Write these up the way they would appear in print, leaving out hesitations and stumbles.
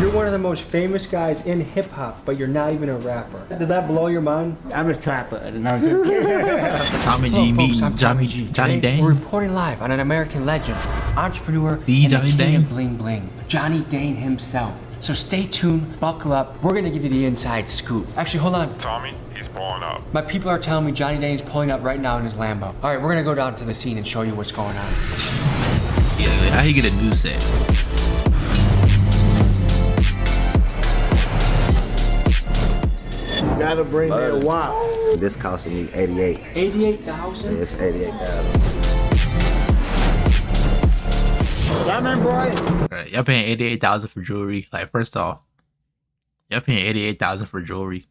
You're one of the most famous guys in hip-hop, but you're not even a rapper. Does that blow your mind? I'm a trapper. No, Tommy G meeting Johnny Dane. We're reporting live on an American legend, entrepreneur, The and Johnny the king Dane? of bling bling, Johnny Dane himself. So stay tuned, buckle up. We're gonna give you the inside scoop. Actually, hold on. Tommy, he's pulling up. My people are telling me Johnny Dane's pulling up right now in his Lambo. All right, we're gonna go down to the scene and show you what's going on. Yeah, how you get a news set? you gotta bring me a wow. This costing me 88. 88,000? It's 88,000. Diamond boy. Right, y'all paying 88,000 for jewelry. Like, first off, y'all paying 88,000 for jewelry.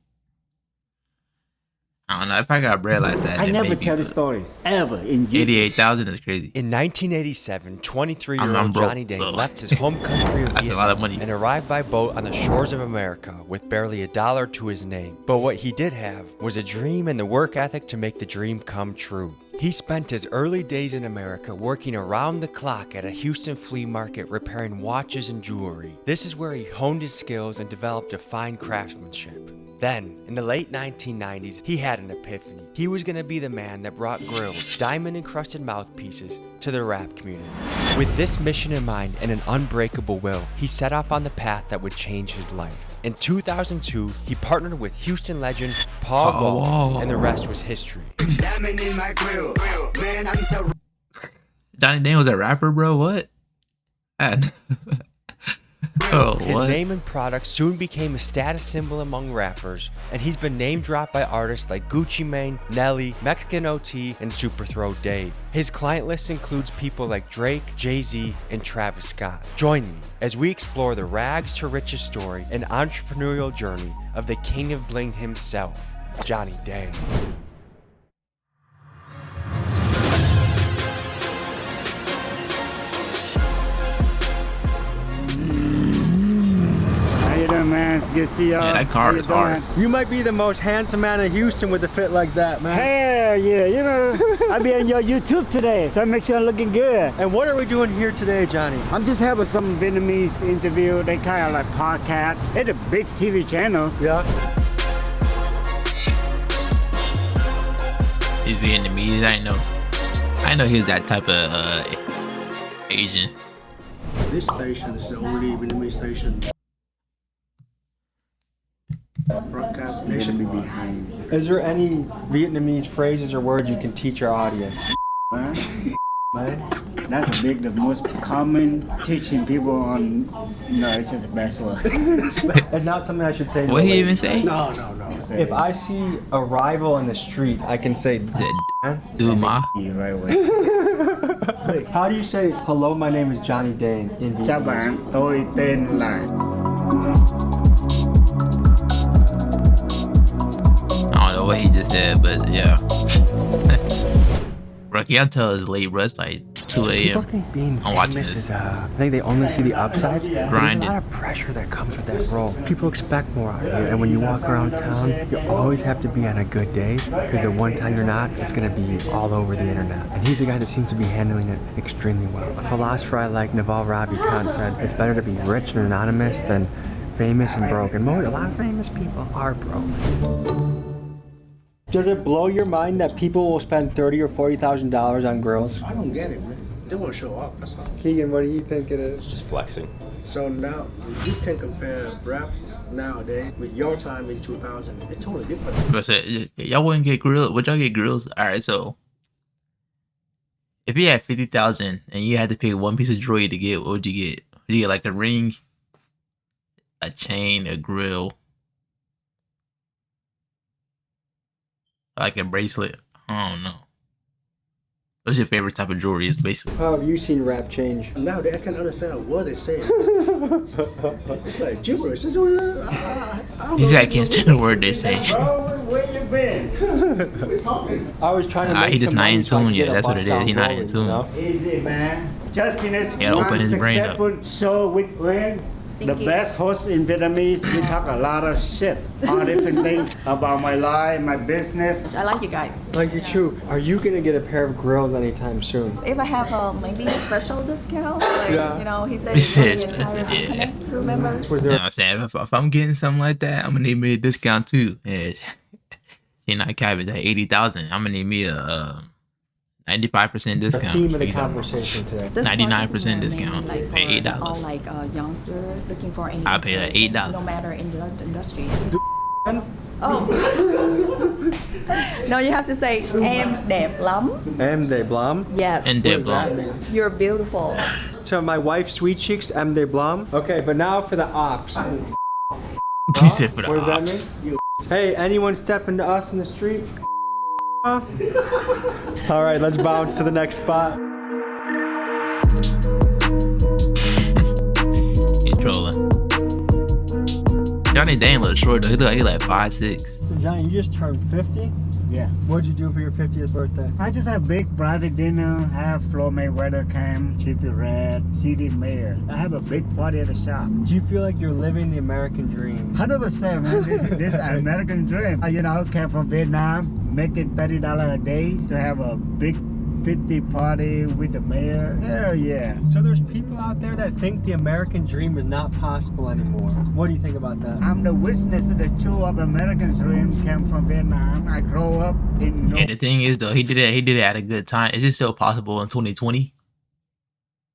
I don't know if I got bread like that. I then never maybe, tell the but stories ever in you. 88,000 is crazy. In 1987, 23-year-old I'm broke, Johnny Dane so left his home country of that's a lot of Vietnam money. and arrived by boat on the shores of America with barely $1 to his name. But what he did have was a dream and the work ethic to make the dream come true. He spent his early days in America working around the clock at a Houston flea market repairing watches and jewelry. This is where he honed his skills and developed a fine craftsmanship. Then, in the late 1990s, he had an epiphany. He was going to be the man that brought grills, diamond-encrusted mouthpieces, to the rap community. With this mission in mind and an unbreakable will, he set off on the path that would change his life. In 2002, he partnered with Houston legend Paul Wall, and the rest was history. Johnny Dane was a rapper, bro? What? Oh, His what? name and product soon became a status symbol among rappers, and he's been name dropped by artists like Gucci Mane, Nelly, Mexican OT, and Super Throw Dave. His client list includes people like Drake, Jay-Z, and Travis Scott. Join me as we explore the rags to riches story and entrepreneurial journey of the king of bling himself, Johnny Dane. How you doing, man? It's good to see y'all. Yeah, that car How you is hard. doing? You might be the most handsome man in Houston with a fit like that, man. Hell yeah, you know, I be on your YouTube today, so I make sure I'm looking good. And what are we doing here today, Johnny? I'm just having some Vietnamese interview. They kind of like podcasts. It's a big TV channel. Yeah. He's Vietnamese. I know he's that type of Asian. This station is the only Vietnamese station broadcast They're gonna be nationwide. behind. Is there any Vietnamese phrases or words you can teach our audience? Man, Man? that's a big, the most common teaching people on. No, it's just the best one. It's not something I should say. to What a did he lady. even say? No, no, no. If I see a rival in the street, I can say, Dude, ma. You right away. how do you say, hello, my name is Johnny Dane in Chào Vietnamese? bạn, tôi tên là. I don't know what he just said, but yeah. Bro, can y'all tell it's late, bro? It's like 2 People a.m. think being I'm watching famous this. is, I think they only see the upsides. But there's a Grinding. lot of pressure that comes with that role. People expect more out of you, and when you walk around town, you always have to be on a good day, because the one time you're not, it's going to be all over the internet. And he's a guy that seems to be handling it extremely well. A philosopher I like, Naval Ravikant, said, it's better to be rich and anonymous than famous and broke. And a lot of famous people are broke. Does it blow your mind that people will spend $30,000 or $40,000 on grills? I don't get it, man. They want to show up, that's all. Keegan, what do you think it is? Just flexing. So now, you can compare rap nowadays with your time in 2000. It's totally different. But y'all wouldn't get grilled. Would y'all get grills? Alright, so if you had 50,000 and you had to pick one piece of jewelry to get, what would you get? Would you get like a ring, a chain, a grill, like a bracelet? I don't know. What's your favorite type of jewelry? Is basically. How have you seen rap change? Nowadays, I can understand what they say. It's like gibberish. It's, I don't He know. said I can't stand the word they say. Bro, where you been? I was trying to Nah, make he just some not money in so I could tune yet. get a That's what it is. bust-down He not in rolling, tune. you know? Easy, man. Just finished Gotta one open his brain up. successful show with Glenn. The best host in Vietnamese. We talk a lot of shit, all different things about my life, my business. I like you guys. Like you true. Are you gonna get a pair of grills anytime soon? If I have maybe a special discount, like, Yeah. you know, he said He says, the entire yeah. company, Remember? Was You know there what I'm saying? If I'm getting something like that, I'm gonna need me a discount too. Yeah. She not cabbage at 80,000. I'm gonna need me a 95% a discount. theme of the You know, conversation today? This 99% marketing discount. mainly like Pay for all $8. like youngster looking for any I'll pay like inspiration, $8. no matter in the industry. Oh. No, you have to say em đẹp lắm. Em de Blam? Yes. And What they're does that blown. mean? You're beautiful. To my wife, Sweet Cheeks, Em de Blam. Okay, but now for the ops. He said for the What does that ops. mean? Hey, anyone stepping to us in the street? All right, let's bounce to the next spot. He trolling. Johnny Dang looks short though. He look like he like 5'6". So Johnny, you just turned 50? Yeah. What'd you do for your 50th birthday? I just have big private dinner, have Floyd Mayweather cam, Chippy Red, CD Mayor. I have a big party at the shop. Do you feel like you're living the American dream? 100%, man. This is American dream. You know, came from Vietnam, making $30 a day to have a big 50 party with the mayor. Hell yeah. So there's people out there that think the American dream is not possible anymore. What do you think about that? I'm the witness of the true of American dream. Came from Vietnam. I grew up in Yeah, the thing is though, he did it at a good time. Is it still possible in 2020?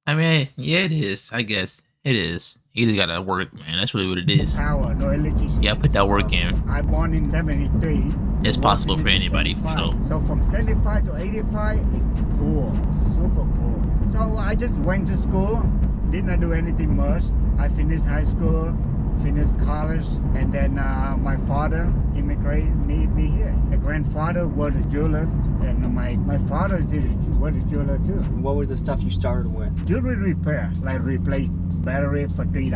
I mean, yeah, it is. I guess it is. You just gotta work, man. That's really what it is. power, no electricity. Yeah, put that work in. I born in 73. It's possible for anybody, for 75. sure. So from 75 to 85, it's poor, super poor. So I just went to school, did not do anything much. I finished high school, finished college, and then my father immigrated me here. My grandfather was a jeweler, and my father was a jeweler too. What was the stuff you started with? Jewelry repair, like replace battery for $3,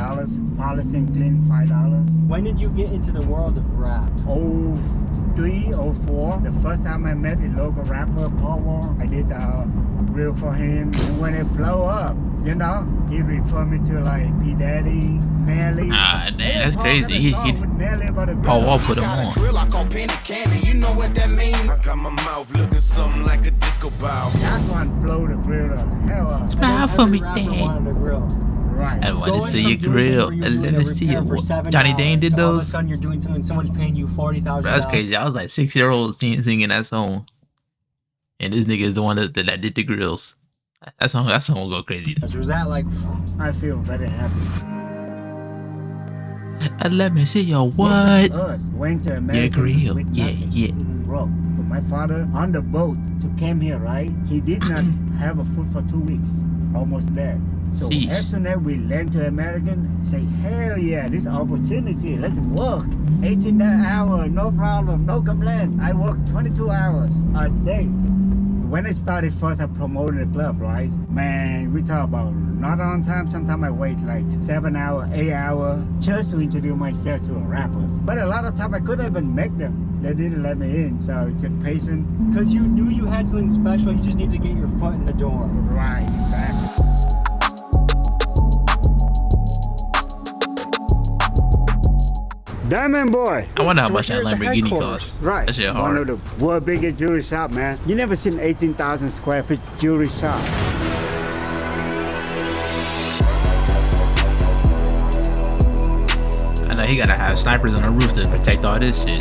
polishing clean $5. When did you get into the world of rap? 03, 04, the first time I met a local rapper, Paul Wall, I did a reel for him. And when it blow up, you know, he referred me to like P. Daddy, Nelly. Ah, damn, that's crazy. Paul Wall put him on. You know what that mean? I got my mouth looking something like a disco ball. That one blow the grill the hell up. Smile for me, Every rapper Dad. wanted a grill. Right. I want to Going see from your doing grill. things where you're Let doing me a see repair it. for $7, Johnny Dane did to all of a those. sudden you're doing something, someone's paying you $40,000. Bro, that's crazy. I was like 6-year-old singing that song, and this nigga is the one that did the grills. That song will go crazy. Was that like? I feel very happy. Let me see your what? Us went to America. Yeah, grill. with Yeah, nothing. yeah. Broke. But my father on the boat to came here, right? He did not have a food for 2 weeks, almost dead. So Jeez. as soon as we land to American, say hell yeah, this opportunity, let's work. 18 hour, no problem, no complaint. I work 22 hours a day. When I started first, I promoted the club, right? Man, we talk about not on time. Sometimes I wait like 7 hours, 8 hours just to introduce myself to the rappers. But a lot of time I couldn't even make them. They didn't let me in, so just patient. Because you knew you had something special, you just need to get your foot in the door. Right, exactly. Diamond Boy. I wonder how So much that here's the Lamborghini headquarters. costs. Right. That shit One hard. of the world biggest jewelry shop, man. You never seen 18,000 square feet jewelry shop. I know he gotta have snipers on the roof to protect all this shit.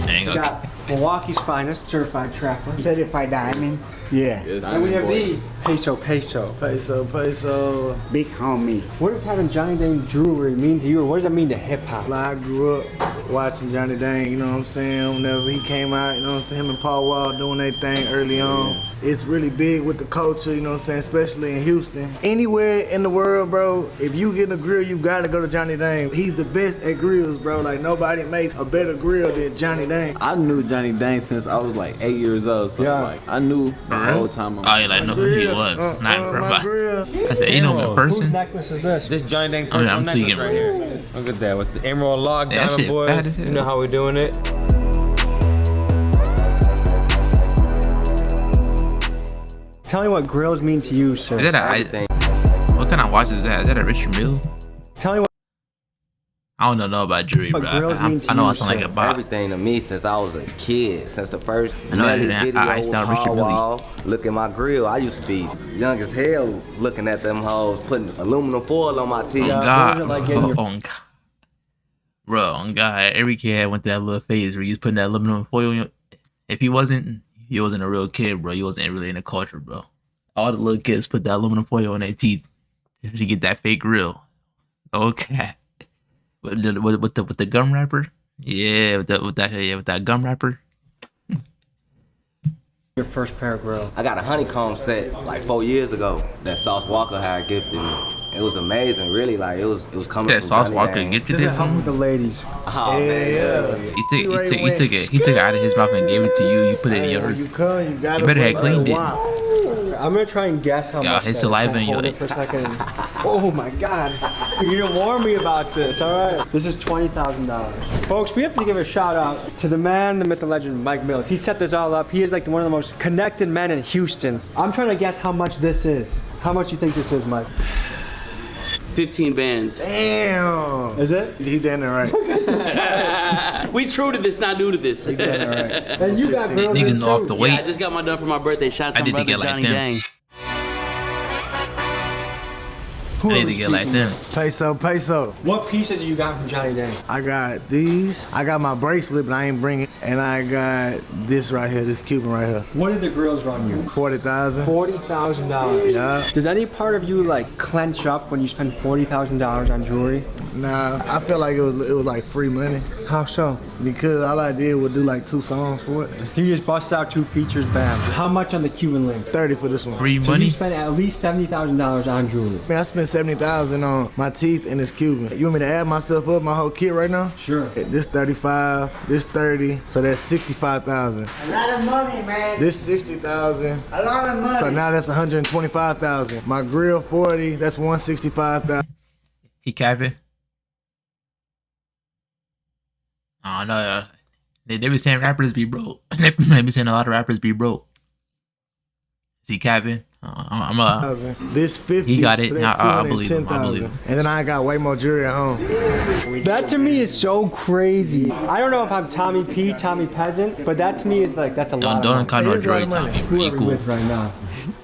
Dang, We okay. got Milwaukee's finest certified trapper. Certified diamond. Yeah. And we have the Peso. Peso. Big homie. What does having Johnny Dane jewelry mean to you, or what does that mean to hip hop? Like, I grew up watching Johnny Dang, you know what I'm saying? Whenever he came out, you know what I'm saying? Him and Paul Wall doing their thing early on. It's really big with the culture, you know what I'm saying? Especially in Houston. Anywhere in the world, bro, if you get a grill, you gotta go to Johnny Dang. He's the best at grills, bro. Like, nobody makes a better grill than Johnny Dang. I knew Johnny Dang since I was like 8 years old, so Yeah. like I knew the whole time. Oh, yeah, like, no, he was. Not in my person. grill. I said, you know him in Whose person? necklace is this? This Johnny Dang Oh, yeah, personal I'm necklace tweaking. right here. Look at that with the emerald log Yeah, that diamond shit boys. fat as hell. You know how we doing it. Tell me what grills mean to you, sir. Is that a, what kind of watch is that? Is that a Richard Mille? Tell me what I don't know about jewelry, bro. But girls mean to I know I you, sound like sir. a bot. Everything to me since I was a kid. Since the first I know Nelly that. video I was start Richard Paul Millie. Wall. Look at my grill. I used to be young as hell looking at them hoes, putting aluminum foil on my teeth. On Yeah, God, those are like bro, getting your- on God. Bro, on God, every kid went through that little phase where you was putting that aluminum foil on your... If he wasn't a real kid, bro. He wasn't really in the culture, bro. All the little kids put that aluminum foil on their teeth to get that fake grill. Okay. With the gum wrapper? Yeah, with that gum wrapper. Your first pair of grills. I got a honeycomb set like 4 years ago that Sauce Walker had gifted me. It was amazing, really. Like it was coming Yeah, from Sauce Johnny Walker Dang. gifted Does it it help from with the him. ladies? Oh, man, He took it out of his mouth and gave it to you. You put it in yours. You come, you gotta You better put have cleaned it. wow. I'm gonna try and guess how Yeah, much. his that is. saliva Can I in your- hold it for a second. Oh my God! You didn't warn me about this. All right. This is $20,000. Folks, we have to give a shout out to the man, the myth, the legend, Mike Mills. He set this all up. He is like one of the most connected men in Houston. I'm trying to guess how much this is. How much you think this is, Mike? 15 bands. Damn. Is it? He done it right. We true to this, not new to this. He done it right. And you got girls Niggas in know off too. the Yeah, weight. I just got my done for my birthday. Shout out I to need my to brother get like Johnny them. Dang. Who I are need we to get like speaking them. Peso. What pieces you got from Johnny Dang? I got these. I got my bracelet, but I ain't bring it. And I got this right here, this Cuban right here. What did the grills run you? 40,000. $40,000. Yeah. Does any part of you like clench up when you spend $40,000 on jewelry? Nah, I felt like it was like free money How so? because all I did was do like 2 songs for it. You just bust out 2 features, bam. How much on the Cuban link? 30 for this one. Free So you money. spent at least $70,000 on jewelry. Man, I spent 70,000 on my teeth and this Cuban. You want me to add myself up, my whole kit right now? Sure. This 35, this 30, so that's 65,000. A lot of money, man. This 60,000. A lot of money. So now that's 125,000. My grill 40, that's 165,000. He capping. I don't know. They be saying rappers be broke. They be saying a lot of rappers be broke. Is he capping? This 50. He got it. so that's I believe him. I 210,000. believe him. And then I got way more jewelry at home. That to me is so crazy. I don't know if I'm Tommy P, Tommy Peasant, but that to me is like, that's a lot Don't of call money. no It is a lot droid of money. Tommy, bro. Who You are we cool. with right now?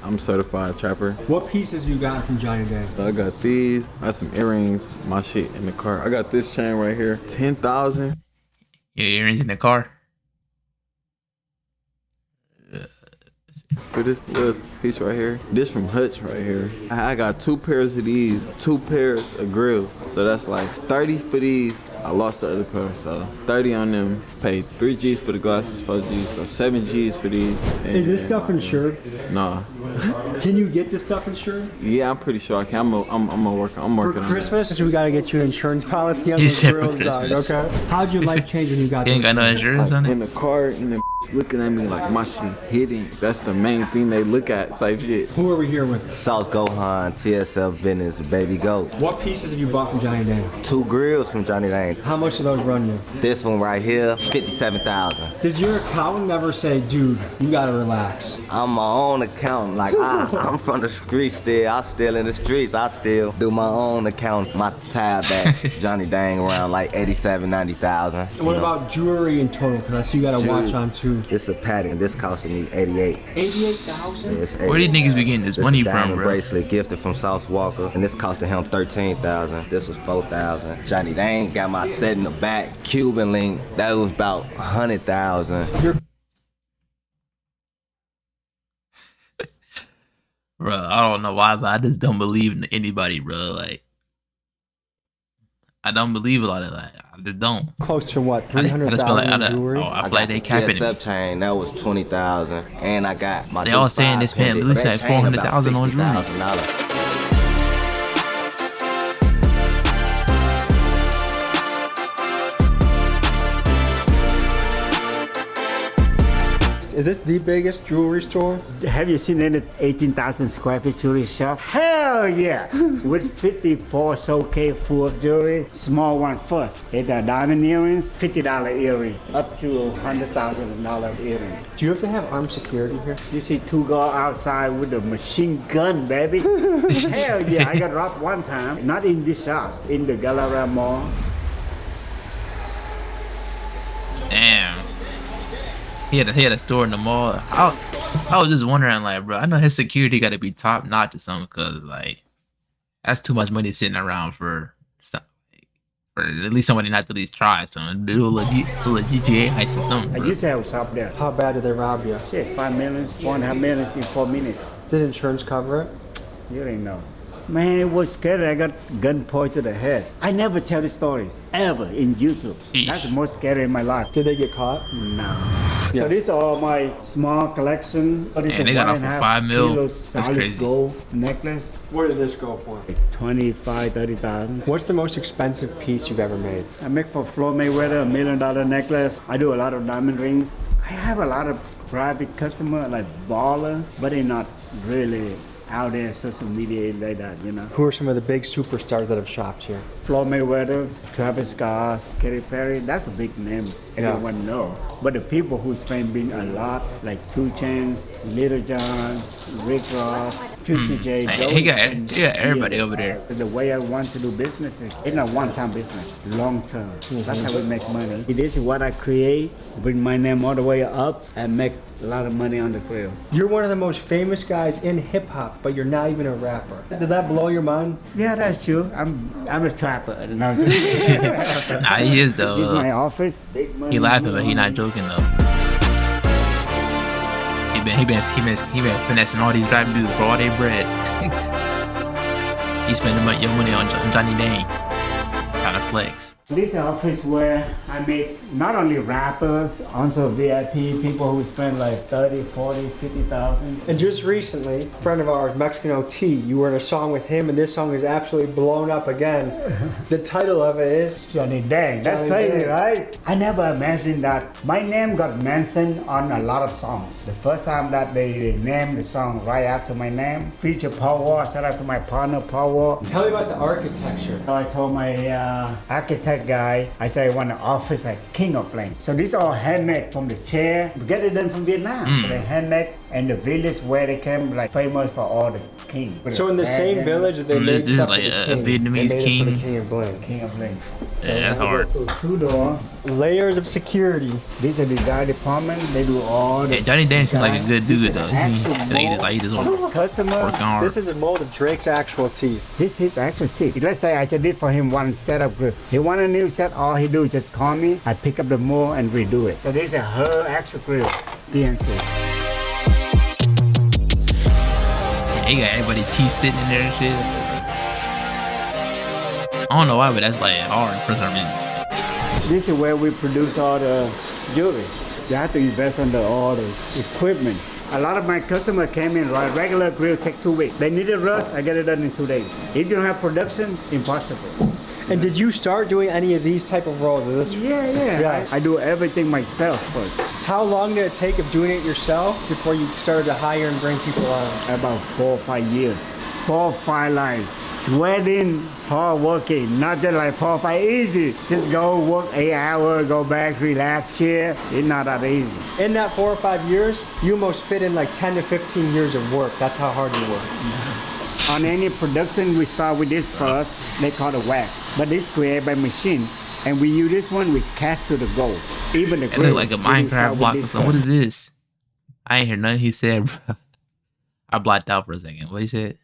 I'm certified trapper. What pieces you got from Johnny Dang? So I got these. I got some earrings. My shit in the car. I got this chain right here. 10,000. Your earrings in the car. For this little piece right here. This from Hutch right here. I got 2 pairs of these. 2 pairs of grills. So that's like 30 for these. I lost the other pair, so 30 on them. Paid 3 G's for the glasses, 4 G's, so 7 G's for these. Is this stuff insured? Nah. Can you get this stuff insured? Yeah, I'm pretty sure I can. I'm working For on that. Christmas, we gotta get you an insurance policy on He those said for grills, dog, Christmas. okay? How'd your life change when you got He ain't got those no grills? insurance on In it. the car, and the looking at me like my shit hitting. That's the main thing they look at, type shit. Who are we here with? Sauce Gohan, TSL Business, Baby Goat. What pieces have you bought from Johnny Dang? 2 grills from Johnny Dang. How much do those run you? This one right here, 57,000. Does your accountant never say, dude, you gotta relax? I'm my own accountant. Like I'm from the streets still. I'm still in the streets. I still do my own account. My tab at Johnny Dang around like 87, 90,000. What about jewelry in total? Because I see you got a watch Jewelry. on too. This a pattern. This costing me 88. 88,000? It's Where these niggas be getting this money a from, diamond bro? bracelet gifted from Sauce Walker, and this costed him 13,000. This was 4,000. Johnny Dang got my set in the back. Cuban link. That was about 100,000. Bro, I don't know why, but I just don't believe in anybody, bro. Like, I don't believe a lot of that. I just don't. Close to what? I just feel like 300,000 in jewelry? I feel like they capping TSF it. chain, that was 20,000, and I got my. They all saying they spent at least like 400,000 on jewelry. $60,000. Is this the biggest jewelry store? Have you seen any 18,000 square feet jewelry shop? Hell yeah! With 54 showcase full of jewelry. Small one first. It's a diamond earrings, $50 earring, up to $100,000 earrings. Do you have to have armed security here? You see 2 girls outside with a machine gun, baby. Hell yeah! I got robbed one time. Not in this shop, in the Galleria Mall. Damn. He had a store in the mall. I was just wondering, like, bro, I know his security got to be top notch or something, cause like that's too much money sitting around for at least somebody not to at least try something. Do a little GTA heist or something. I used to have a shop there. How bad did they rob you? Shit, 5 million, 4.5 million in 4 minutes. Did insurance cover it? You didn't know. Man, it was scary. I got gun point to the head. I never tell the stories ever in YouTube. Eesh. That's the most scary in my life. Did they get caught? No. Yeah. So these are all my small collection. And they got off for 5 mil. That's That's crazy. Gold necklace. What does this go for? It's 25, 30,000. What's the most expensive piece you've ever made? I make for Floyd Mayweather $1 million necklace. I do a lot of diamond rings. I have a lot of private customer like baller, but they're not really out there social media like that, you know. Who are some of the big superstars that have shopped here? Floyd Mayweather, Travis Scott, Katy Perry, that's a big name. Everyone knows. But the people who spending a lot, like 2 Chainz, Little John, Rick Ross, Juicy J. He got everybody over there. The way I want to do business is it's not one-time business, long-term. That's how we make money. This is what I create, bring my name all the way up, and make a lot of money on the grill. You're one of the most famous guys in hip hop, but you're not even a rapper. Did that blow your mind? Yeah, that's true. I'm a trapper. No, Nah, he is though. This is my office. Big money. He laughing, but he not joking though. He been finessing all these rap dudes for all their bread. He spending your money on Johnny Dang. Kind of flex. This is an office where I make not only rappers, also VIP, people who spend like 30, 40, 50,000. And just recently, a friend of ours, Mexican OT, you were in a song with him, and this song is absolutely blown up again. The title of it is Johnny Dang. That's Johnny crazy, Dang. right? I never imagined that my name got mentioned on a lot of songs. The first time that they named the song right after my name, feature Power. Shout out to my partner Power. Tell me about the architecture. So I told my architect guy, I said I want an office like King of Bling. So these are all handmade from the chair. We get it done from Vietnam. So they handmade, and the village where they came like famous for all the king. So in the same village they made This is stuff like for the a king. Vietnamese They made it king. for the King of Bling. King of Bling. Yeah, that's hard. So 2 doors. Layers of security. This is the design department. They do all the. Yeah, Johnny Dang seems like a good dude though. He just working customer. hard. This is a mold of Drake's actual teeth. This is actual teeth. Let's say I just did for him one setup grill. He want a new set, all he do is just call me. I pick up the mold and redo it. So this is her actual grill, PNC. Yeah, he got everybody teeth sitting in there and shit. I don't know why, but that's like hard for some reason. This is where we produce all the jewelry. You have to invest in all the equipment. A lot of my customers came in, right? Regular grill take 2 weeks. They need a rush, I get it done in 2 days. If you don't have production, impossible. And did you start doing any of these type of rolls? Is this... Yeah. I do everything myself first. How long did it take of doing it yourself before you started to hire and bring people on? About 4 or 5 years. 4 or 5 like sweating, hard working, not just like 4 or 5 easy. Just go work 8 hours, go back, relax, chill. It's not that easy. In that 4 or 5 years, you almost fit in like 10 to 15 years of work. That's how hard you work. On any production, we start with this first. They call it wax, but it's created by machine, and we use this one. We cast to the gold. Even the It look like a Minecraft block or something. What is this? I ain't hear nothing he said, bro. I blacked out for a second. What he said?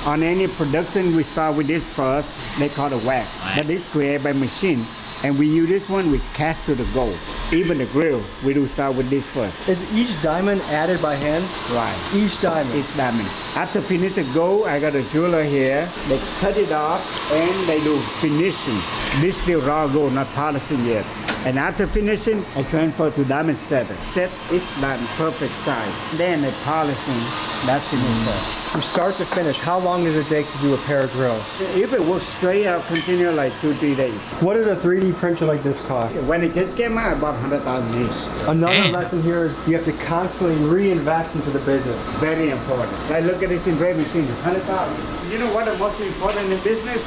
On any production, we start with this first. They call it wax, but it's created by machine, and we use this one. We cast to the gold. Even the grill, we do start with this first. Is each diamond added by hand? Right. Each diamond? Each diamond. After finish the gold, I got a jeweler here. They cut it off and they do finishing. This still raw gold, not polishing yet. And after finishing, I transfer to diamond setter. Set is diamond, perfect size. Then the polishing, that's finished. From start to finish, how long does it take to do a pair of grills? If it works straight, I'll continue like 2-3 days. What does a 3D printer like this cost? When it just came out, about 100,000 each. Another lesson here is you have to constantly reinvest into the business. Very important. I look at this engraving machine, 100,000. You know what the most important in business?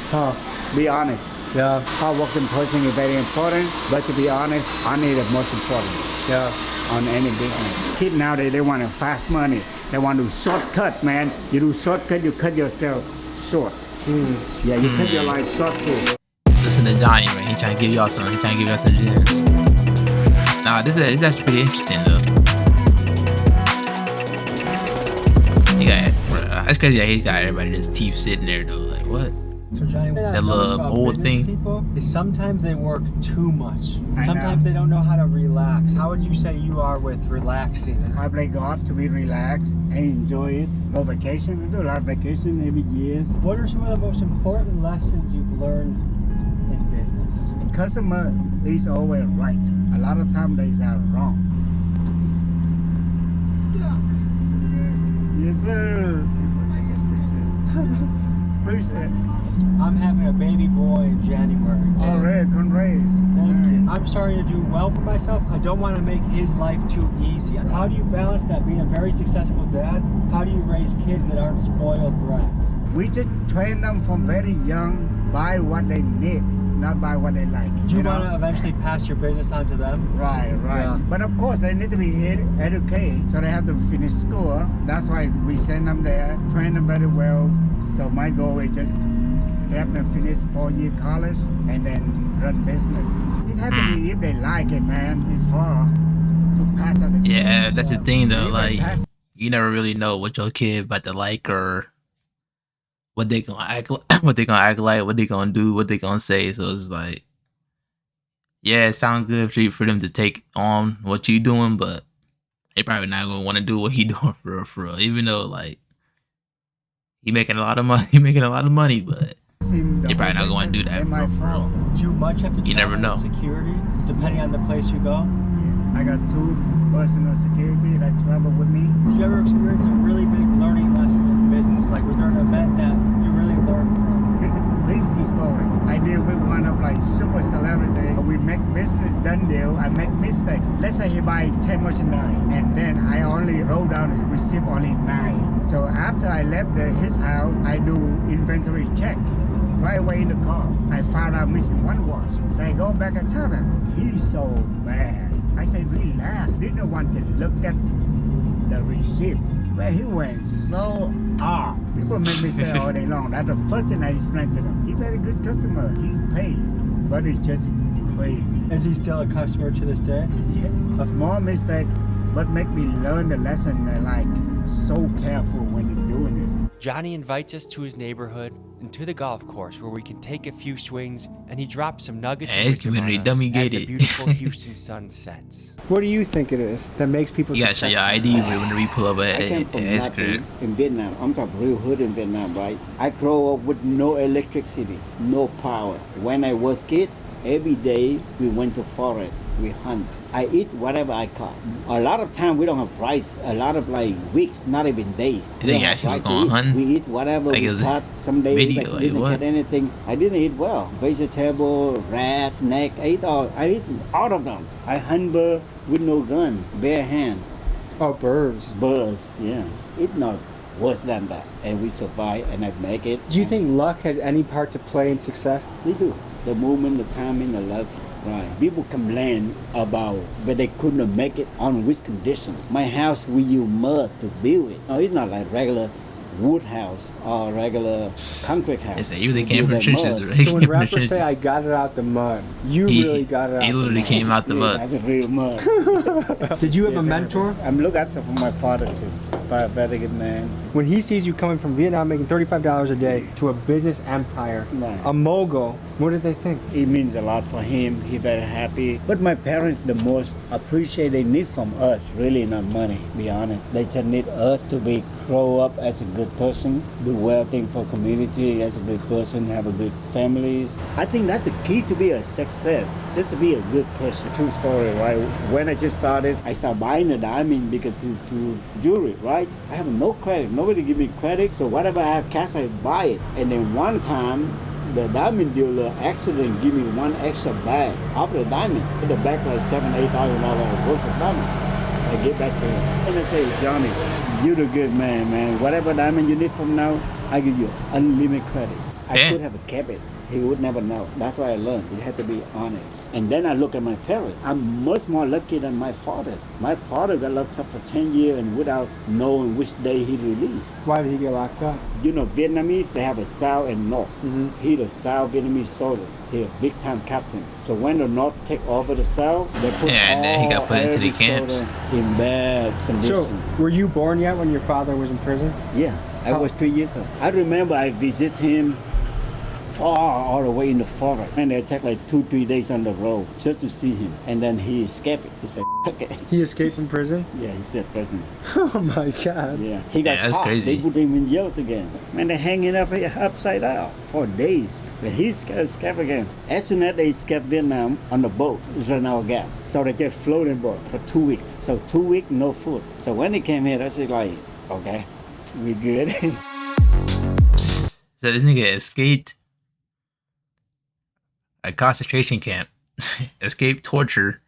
Be honest. Yeah. Hard-working person is very important, but to be honest, honey is the most important. Yeah. On any business. Kids nowadays, they want a fast money. They want to shortcut, man. You do shortcut, you cut yourself short. Yeah, you cut your life short too. Listen to Johnny, man. He trying to give y'all some. He trying to give y'all some gems. Nah, this is that's pretty interesting though. He got, that's crazy that he got everybody just teeth sitting there though. Like what? So Johnny, That little old thing. People is sometimes they work too much. I Sometimes know. they don't know how to relax. How would you say you are with relaxing? I play golf to be relaxed. I enjoy it. Go vacation. I do a lot of vacation every year. What are some of the most important lessons you've learned in business? Customer is always right. A lot of times they are wrong. Yes, sir. Appreciate it. I'm having a baby boy in January. Alright, congrats. Thank you. I'm starting to do well for myself. I don't want to make his life too easy. How do you balance that, being a very successful dad? How do you raise kids that aren't spoiled brats? We just train them from very young by what they need, not by what they like. Do you know? want to eventually pass your business on to them? Right. Yeah. But of course, they need to be educated, so they have to finish school. That's why we send them there, train them very well. So my goal is just have them finish 4-year college and then run business. It has to be if they like it, man. It's hard to pass on the Yeah, that's the thing though. If they Like pass- you never really know what your kid about to like or what they gonna act like, what they gonna act like, what they gonna do, what they gonna say. So it's like, yeah, it sounds good for them to take on what you doing, but they probably not gonna want to do what he doing for real. Even though like he making a lot of money, but they probably not going to do that for real. Do you much have to You never know. security, depending on the place you go? I got 2 personal security that travel with me. Did you ever experience a really big learning lesson in business? Like, was there an event that you really learned from? It's a crazy story. I deal with one of like super celebrity. We make business done deal. I make mistake. Let's say he buy 10 merchandise, and then I only wrote down and receive only 9. So after I left his house, I do inventory check. Right away in the car, I found out missing 1 watch. So I go back and tell him. He's so mad. I said, relax. Didn't want to look at the receipt. But he went so off. People make mistake all day long. That's the first thing I explained to them. He's a very good customer. He paid, but it's just crazy. Is he still a customer to this day? Yeah. A small mistake, but make me learn the lesson. That like so careful when you're doing this. Johnny invites us to his neighborhood and to the golf course where we can take a few swings, and he drops some nuggets Hey, of it's wisdom on community us dummy as the gated. beautiful Houston sun sets. What do you think it is that makes people You gotta show your ID whenever you pull up I came from at nothing in Vietnam. I'm talking real hood in Vietnam, right? I grew up with no electricity, no power. When I was kid, every day we went to forest, we hunt. I eat whatever I caught. A lot of time we don't have rice. A lot of like weeks, not even days. You think you actually was going hunting? We eat whatever Like, we is it caught. Some days video, like, like, didn't what? get anything. I didn't eat well. Vegetable, rat, snake. I eat all of them. I hunt bird with no gun, bare hand. Oh, birds. Birds, yeah. It's not worse than that. And we survive and I make it. Do you think luck has any part to play in success? We do. The movement, the timing, the luck. Right. People complain about but they couldn't make it on which conditions. My house we use mud to build it. No, it's not like regular wood house or regular concrete house. They say you really We came use from that trenches, mud. right? So when rappers say I got it out the mud, you really got it out He the literally mud. came out the Yeah, mud. that's a real mud. Did you have a mentor? I'm looked after from my father too. A very good man. When he sees you coming from Vietnam making $35 a day to a business empire, Right. a mogul, what do they think? It means a lot for him. He very happy. But my parents the most appreciate they need from us, really not money, be honest. They just need us to be grow up as a good person, do well thing for community as a good person, have a good families. I think that's the key to be a success, just to be a good person. True story, right? When I just started, I started buying a diamond because to jewelry, right? I have no credit. Nobody give me credit, so whatever I have cash, I buy it. And then one time, the diamond dealer actually give me 1 extra bag of the diamond. In the back like $7,000-8,000 worth of diamond. I get back to him and I say, Johnny, you're the good man. Whatever diamond you need from now, I give you unlimited credit. I Yeah. could have kept it, he would never know. That's why I learned. You have to be honest. And then I look at my parents. I'm much more lucky than my father. My father got locked up for 10 years and without knowing which day he released. Why did he get locked up? You know, Vietnamese, they have a South and North. He the South Vietnamese soldier. He a big time captain. So when the North take over the South, they put and then he got put into the every camps. soldier in bad condition. So, were you born yet when your father was in prison? Yeah, I was 3 years old. I remember I visit him far all the way in the forest, and it took like 2-3 days on the road just to see him. And then he escaped. He said, okay. He escaped from prison? Yeah, he said prison. Oh my God. Yeah, he got that's caught. crazy. They put him in jail again. Man, they're hanging up here upside down for days. But he escaped again. As soon as they escaped Vietnam on the boat, run out of gas. So they just floating boat for 2 weeks. So 2 weeks, no food. So when they came here, I was like, okay, we good. So this nigga escaped a concentration camp, escaped torture,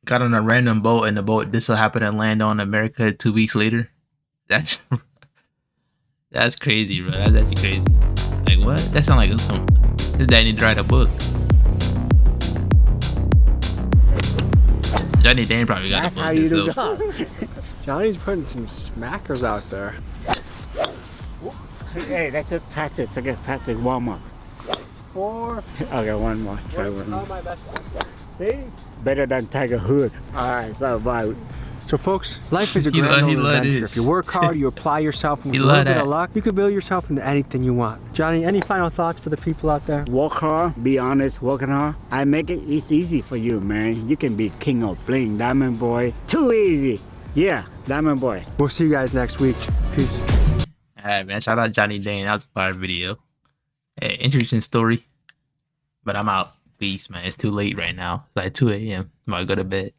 got on a random boat, and the boat just so happened to land on America 2 weeks later. That's crazy, bro. That's actually crazy. Like, what? That sounds like some. His dad need to write a book. Johnny Dane probably got a book. How you do job. Johnny's putting some smackers out there. Hey, that's a Patrick. Okay, Patrick, warm up. 4. Okay, one more. Try one more. See? Better than Tiger Hood. Alright, so bye. So folks, life is a He grand love old adventure. this. If you work hard, you apply yourself, and with He a little love bit that. of luck, you can build yourself into anything you want. Johnny, any final thoughts for the people out there? Work hard, be honest, working hard. I make it's easy for you, man. You can be king of bling, diamond boy. Too easy. Yeah, diamond boy. We'll see you guys next week. Peace. Alright, man. Shout out Johnny Dane. That was a fire video. Hey, interesting story. But I'm out. Peace, man. It's too late right now. It's like 2 a.m. I'm about to go to bed.